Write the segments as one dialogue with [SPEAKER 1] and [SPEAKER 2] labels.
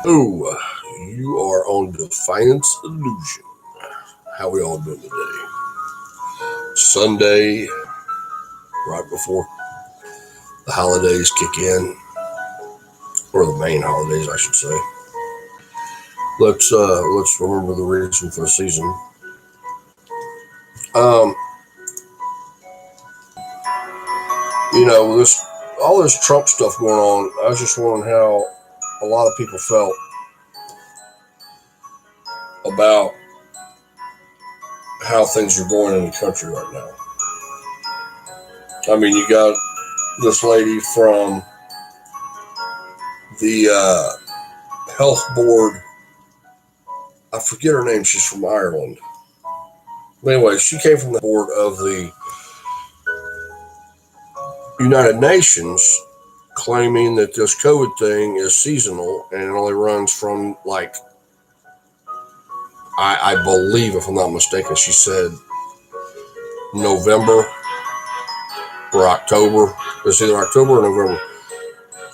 [SPEAKER 1] Oh, you are on Defiance Illusion. How we all doing today? Sunday, right before the holidays kick in, or the main holidays, I should say. Let's remember the reason for the season. Um, this all this Trump stuff going on. I was just wondering how a lot of people felt about how things are going in the country right now. I mean, you got this lady from the health board. I forget her name. She's from Ireland. But anyway, she came from the board of the United Nations, claiming that this COVID thing is seasonal and it only runs from I believe, if I'm not mistaken, she said November or October. It's either October or November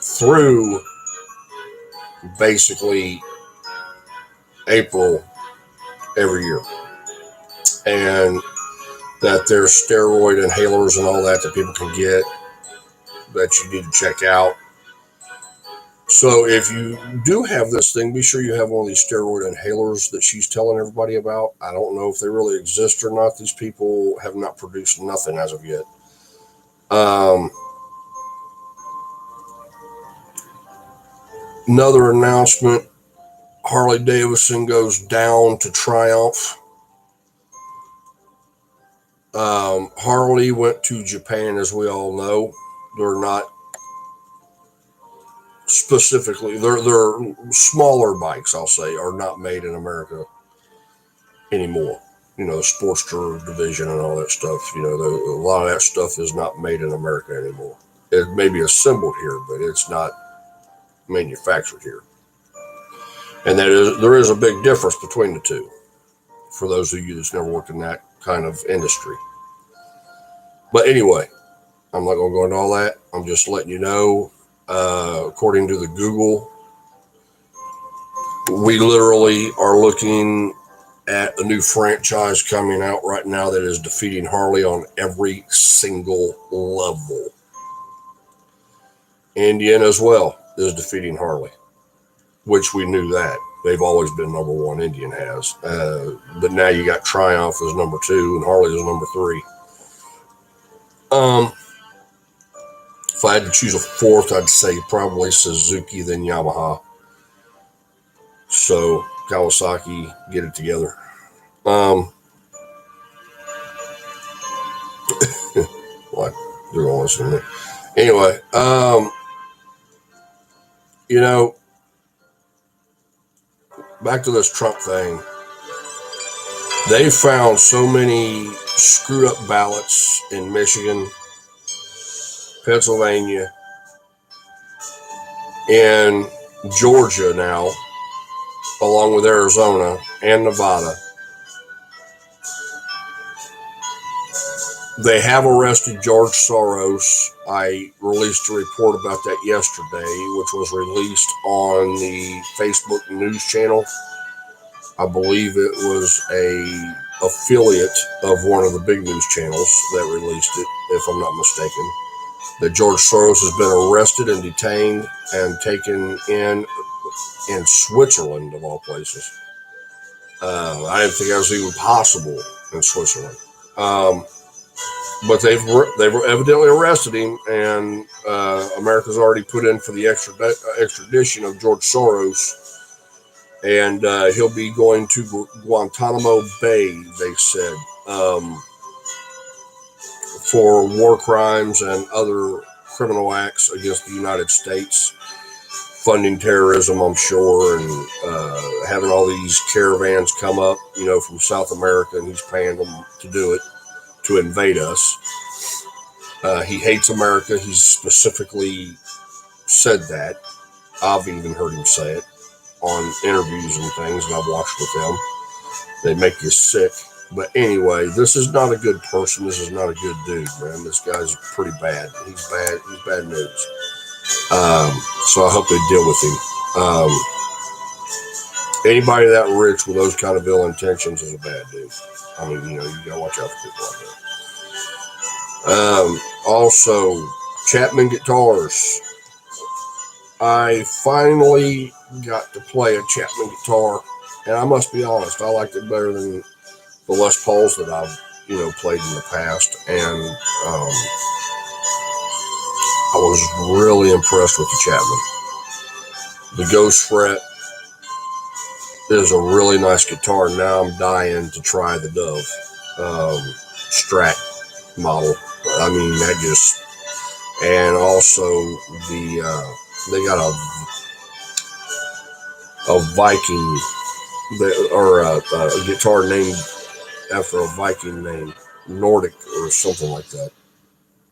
[SPEAKER 1] through basically April every year. And that there's steroid inhalers and all that people can get that you need to check out. So if you do have this thing, be sure you have one of these steroid inhalers that she's telling everybody about. I don't know if they really exist or not. These people have not produced nothing as of yet. Another announcement, Harley Davidson goes down to Triumph. Harley went to Japan, as we all know. They're not specifically, they're smaller bikes, I'll say, are not made in America anymore. The Sportster division and all that stuff, a lot of that stuff is not made in America anymore. It may be assembled here, but it's not manufactured here. And there is a big difference between the two, for those of you that's never worked in that kind of industry. But anyway, I'm not going to go into all that. I'm just letting you know, according to the Google, we literally are looking at a new franchise coming out right now that is defeating Harley on every single level. Indian as well is defeating Harley, which we knew that. They've always been number one, Indian has. But now you got Triumph as number two and Harley as number three. If I had to choose a fourth, I'd say probably Suzuki, then Yamaha. So Kawasaki, get it together. What? They're going to listen to me. Anyway, back to this Trump thing. They found so many screwed up ballots in Michigan, Pennsylvania, and Georgia now, along with Arizona and Nevada. They have arrested George Soros. I released a report about that yesterday, which was released on the Facebook news channel. I believe it was a affiliate of one of the big news channels that released it, if I'm not mistaken. That George Soros has been arrested and detained and taken in Switzerland, of all places. I didn't think that was even possible in Switzerland. But they've evidently arrested him, and America's already put in for the extradition of George Soros, and he'll be going to Guantanamo Bay, they said, for war crimes and other criminal acts against the United States, funding terrorism, I'm sure, and having all these caravans come up, from South America, and he's paying them to do it, to invade us. He hates America. He's specifically said that. I've even heard him say it on interviews and things that I've watched with him. They make you sick. But anyway, this is not a good person. This is not a good dude, man. This guy's pretty bad. He's bad. He's bad news. So I hope they deal with him. Anybody that rich with those kind of ill intentions is a bad dude. I mean, you gotta watch out for people like that. Also, Chapman guitars. I finally got to play a Chapman guitar, and I must be honest, I liked it better than the Les Pauls that I've played in the past, and I was really impressed with the Chapman. The Ghost Fret is a really nice guitar. Now I'm dying to try the Dove Strat model. I mean, that just, and also they got a Viking, or a guitar named after a Viking name, Nordic or something like that.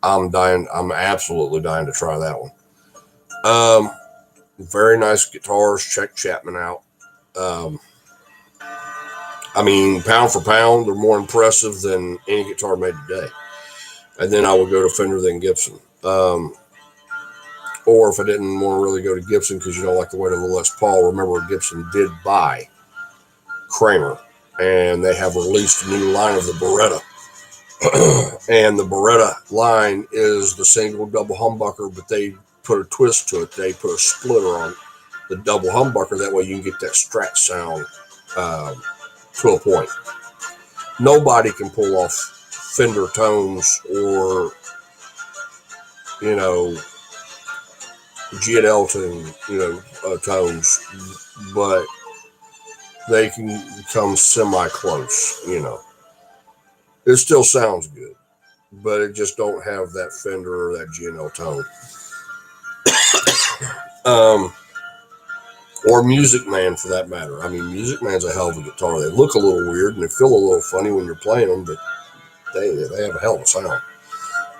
[SPEAKER 1] I'm absolutely dying to try that one. Very nice guitars. Check Chapman out. I mean, pound for pound, they're more impressive than any guitar made today. And then I would go to Fender, then Gibson. Or if I didn't want to really go to Gibson because you don't like the weight of the Les Paul, remember Gibson did buy Kramer, and they have released a new line of the Beretta. And the Beretta line is the single double humbucker, but they put a twist to it. They put a splitter on the double humbucker. That way you can get that Strat sound to a point. Nobody can pull off Fender tones or, G&L tones, but they can come semi-close, It still sounds good, but it just don't have that Fender or that G&L tone. Or Music Man, for that matter. I mean, Music Man's a hell of a guitar. They look a little weird, and they feel a little funny when you're playing them, but they have a hell of a sound.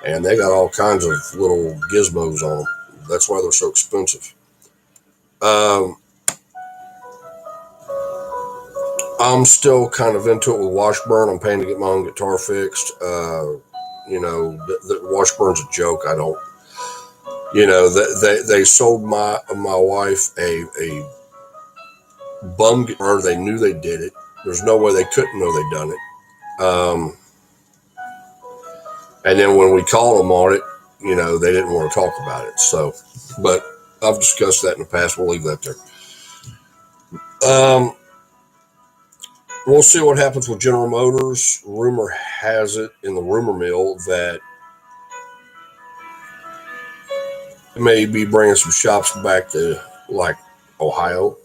[SPEAKER 1] And they got all kinds of little gizmos on them. That's why they're so expensive. I'm still kind of into it with Washburn. I'm paying to get my own guitar fixed. The Washburn's a joke. I don't, they sold my wife a bum guitar. They knew they did it. There's no way they couldn't know they'd done it. And then when we called them on it, they didn't want to talk about it. So, but I've discussed that in the past. We'll leave that there. We'll see what happens with General Motors. Rumor has it in the rumor mill that it may be bringing some shops back to like Ohio.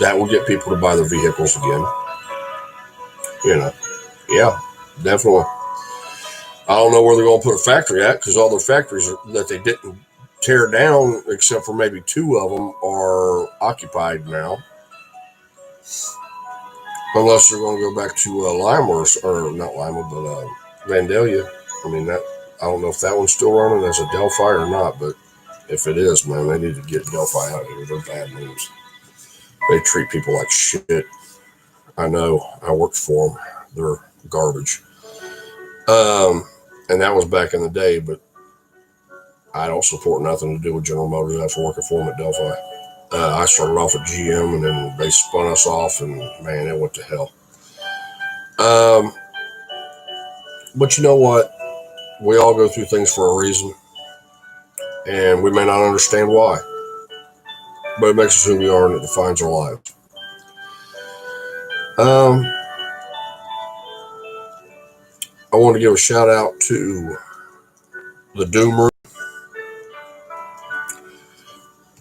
[SPEAKER 1] That will get people to buy their vehicles again. Yeah, definitely. I don't know where they're going to put a factory at because all the factories that they didn't tear down, except for maybe 2 of them, are occupied now. Unless they're going to go back to Lima, or not Lima, but Vandalia. I mean, I don't know if that one's still running as a Delphi or not, but if it is, man, they need to get Delphi out of here. They're bad news. They treat people like shit. I know. I worked for them. They're garbage. And that was back in the day, but I don't support nothing to do with General Motors after working for them at Delphi. I started off at GM, and then they spun us off, and man, it went to hell. But you know what? We all go through things for a reason, and we may not understand why, but it makes us who we are, and it defines our lives. I want to give a shout out to the Doom Room.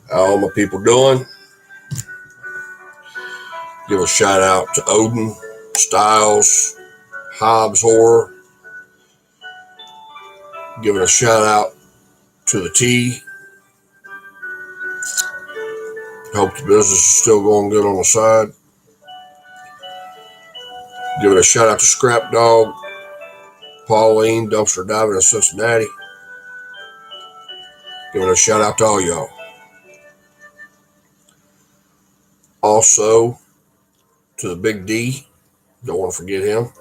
[SPEAKER 1] How all my people doing? Give a shout out to Odin, Styles, Hobbs Horror. Giving a shout out to the T. Hope the business is still going good on the side. Giving a shout out to Scrap Dog, Pauline, Dumpster Diving in Cincinnati. Giving a shout out to all y'all. Also, to the Big D. Don't want to forget him.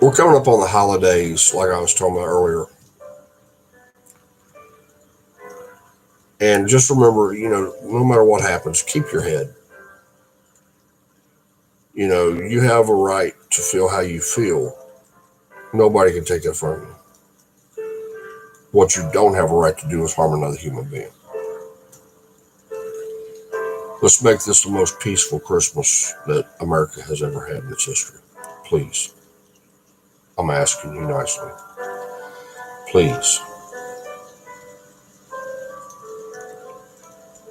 [SPEAKER 1] We're coming up on the holidays, like I was talking about earlier. And just remember, no matter what happens, keep your head. You have a right to feel how you feel. Nobody can take that from you. What you don't have a right to do is harm another human being. Let's make this the most peaceful Christmas that America has ever had in its history. Please. I'm asking you nicely. Please.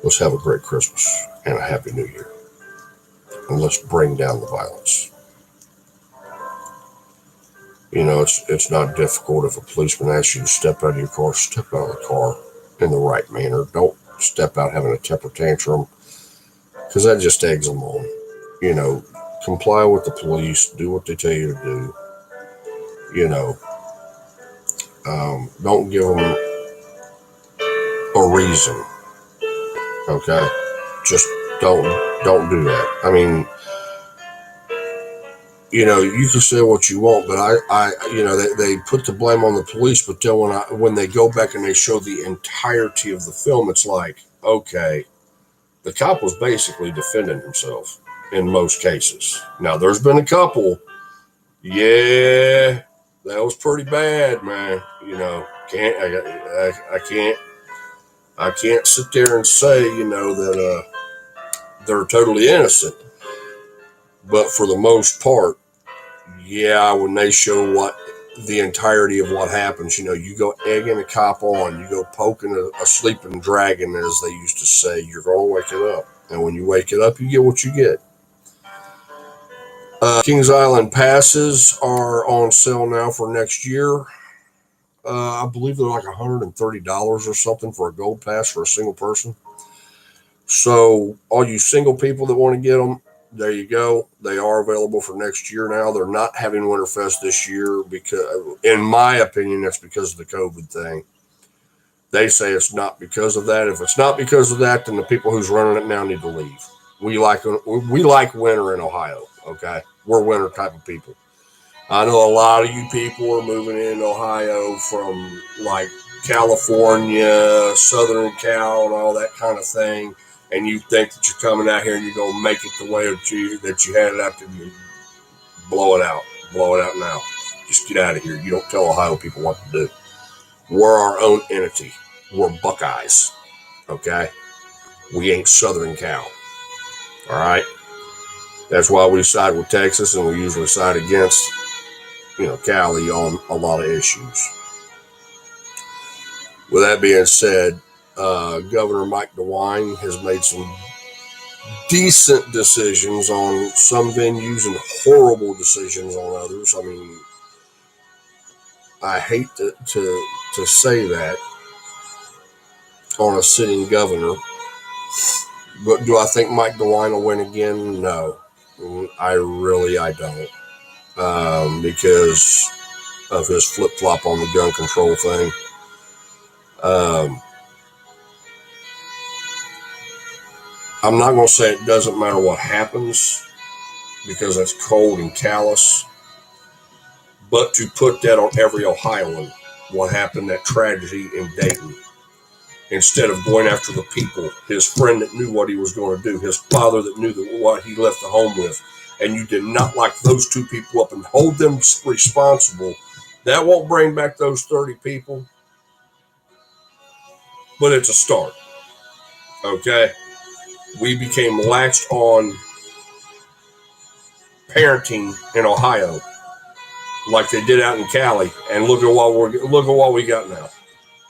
[SPEAKER 1] Let's have a great Christmas and a Happy New Year. And let's bring down the violence. It's not difficult. If a policeman asks you to step out of your car, step out of the car in the right manner. Don't step out having a temper tantrum, because that just eggs them on. Comply with the police, do what they tell you to do. Don't give them a reason. Okay, just don't do that. I mean, you can say what you want, but they put the blame on the police. But then when they go back and they show the entirety of the film, it's like, okay, the cop was basically defending himself in most cases. Now, there's been a couple, yeah, that was pretty bad, man. I can't sit there and say, that they're totally innocent. But for the most part, yeah, when they show what the entirety of what happens, you go egging a cop on, you go poking a sleeping dragon, as they used to say, you're going to wake it up. And when you wake it up, you get what you get. Kings Island passes are on sale now for next year. I believe they're like $130 or something for a gold pass for a single person. So all you single people that want to get them, there you go. They are available for next year now. They're not having Winterfest this year because, in my opinion, that's because of the COVID thing. They say it's not because of that. If it's not because of that, then the people who's running it now need to leave. We like winter in Ohio. Okay, we're winter type of people. I know a lot of you people are moving in Ohio from like California, Southern Cal, and all that kind of thing. And you think that you're coming out here and you're going to make it the way that you had it out there. You blow it out now. Just get out of here. You don't tell Ohio people what to do. We're our own entity. We're Buckeyes. Okay? We ain't Southern Cal. All right? That's why we side with Texas, and we usually side against, Cali on a lot of issues. With that being said, Governor Mike DeWine has made some decent decisions on some venues and horrible decisions on others. I mean, I hate to say that on a sitting governor, but do I think Mike DeWine will win again? No, I don't, because of his flip-flop on the gun control thing. I'm not going to say it doesn't matter what happens, because that's cold and callous. But to put that on every Ohioan, what happened, that tragedy in Dayton, instead of going after the people, his friend that knew what he was going to do, his father that knew what he left the home with, and you did not lock those two people up and hold them responsible, that won't bring back those 30 people, but it's a start. Okay? We became latched on parenting in Ohio like they did out in Cali, and look at what we got now.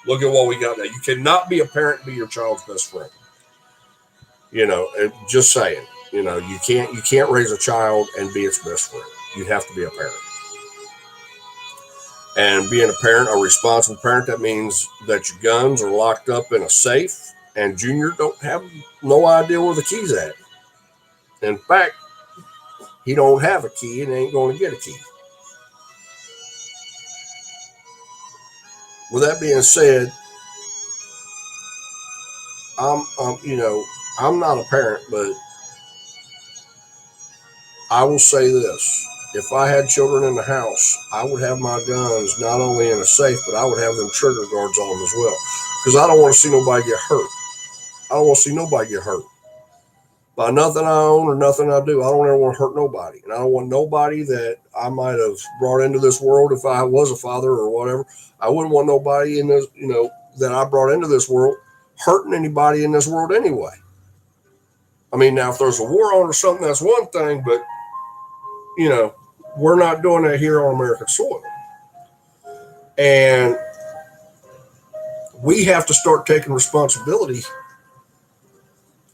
[SPEAKER 1] Look at what we got now. You cannot be a parent and be your child's best friend. Just saying. You can't raise a child and be its best friend. You have to be a parent. And being a parent, a responsible parent, that means that your guns are locked up in a safe, and Junior don't have no idea where the key's at. In fact, he don't have a key and ain't going to get a key. With that being said, I'm not a parent, but I will say this. If I had children in the house, I would have my guns not only in a safe, but I would have them trigger guards on them as well. Because I don't want to see nobody get hurt. I don't want to see nobody get hurt by nothing I own or nothing I do. I don't ever want to hurt nobody. And I don't want nobody that I might have brought into this world if I was a father or whatever. I wouldn't want nobody in this, that I brought into this world hurting anybody in this world anyway. I mean, now if there's a war on or something, that's one thing, but, you know, we're not doing that here on American soil. And we have to start taking responsibility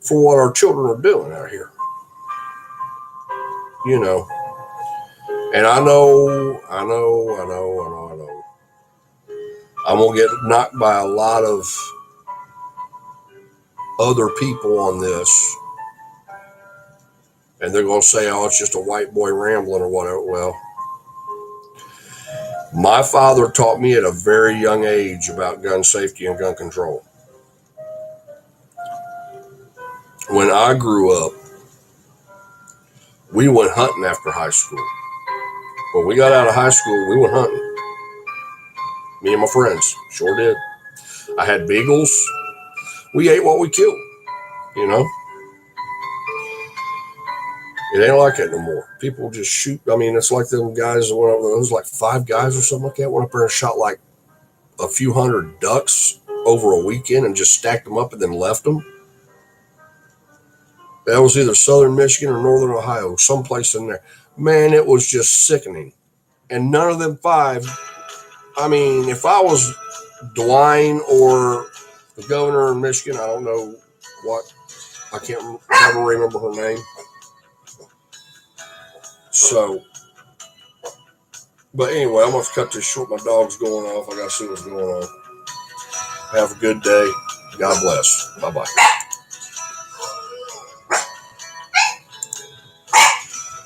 [SPEAKER 1] for what our children are doing out here. You know, and I know. I'm going to get knocked by a lot of other people on this. And they're going to say, oh, it's just a white boy rambling or whatever. Well, my father taught me at a very young age about gun safety and gun control. When I grew up, we went hunting after high school. When we got out of high school, we went hunting. Me and my friends, sure did. I had beagles. We ate what we killed, you know. It ain't like that no more. People just shoot. I mean, it's like them guys, there was like 5 guys or something like that, went up there and shot like a few hundred ducks over a weekend and just stacked them up and then left them. That was either southern Michigan or northern Ohio, someplace in there. Man, it was just sickening. And none of them 5, I mean, if I was DeWine or the governor in Michigan, I don't know what, I can't never remember her name. So, but anyway, I'm going to cut this short. My dog's going off. I got to see what's going on. Have a good day. God bless. Bye-bye.